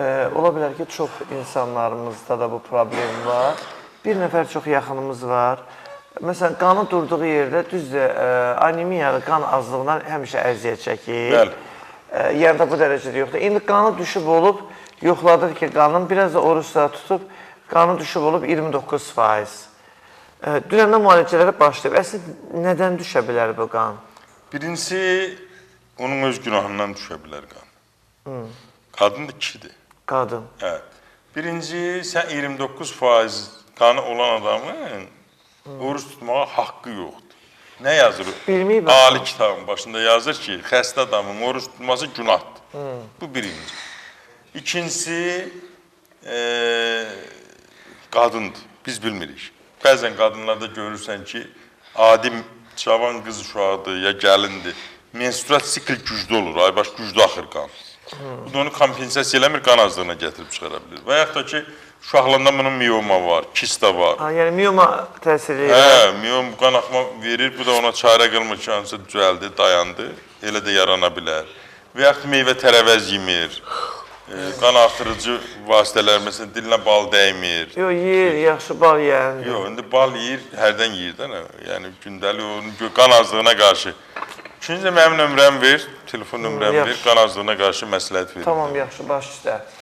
Ola bilər ki, çox insanlarımızda da bu problem var. Bir nəfər çox yaxınımız var. Məsələn, qanı durduğu yerdə düzdür, anemiyalı qan azlığından həmişə əziyyət çəkir. Bəli. Yəni da bu dərəcədə yoxdur. İndi qanı düşüb olub, yoxladıq ki, qanın biraz da oruçla tutub, qanı düşüb olub 29%. Dünəndə müalicələrə başlayıb. Əslində, nədən düşə bilər bu qan? Birincisi, onun öz günahından düşə bilər qan. Qadın da kişidir. Qadın. Evet. Birinci, sən 29% qanı olan adamın oruç tutmağa haqqı yoxdur. Nə yazır? Bilməyib. Ali kitabın başında yazır ki, xəstə adamın oruç tutması günahdır. Bu birinci. İkincisi, qadındır. Biz bilmirik. Bəzən qadınlarda görürsən ki, adi cavan qız uşağıdır ya gəlindir. Menstruat sikl güclü olur, aybaş güclü axır qan. Bu da onu kompensasiya eləmir, qan azlığına gətirib çıxara bilir. Və yaxud da ki, uşaqlarında bunun miyoma var, kista var. Yəni miyoma təsir edir. Hə, miyom qan axma verir, bu da ona çarə qılmır ki, hansı düzəldi, dayandı, elə də yarana bilər. Və yaxud meyvə tərəvəz yemir, qan artırıcı vasitələr, məsələn, dilinə bal dəymir. Yox, yeyir, yaxşı bal yeyən. Yox, indi bal yeyir, hərdən yeyir də, yəni gündəlik onun qan azlığına qarşı. İkinci də mənim nömrəmi ver, telefon nömrəmi ver, qan azlığına qarşı məsləhət verir. Tamam, yaxşı, baş üstə.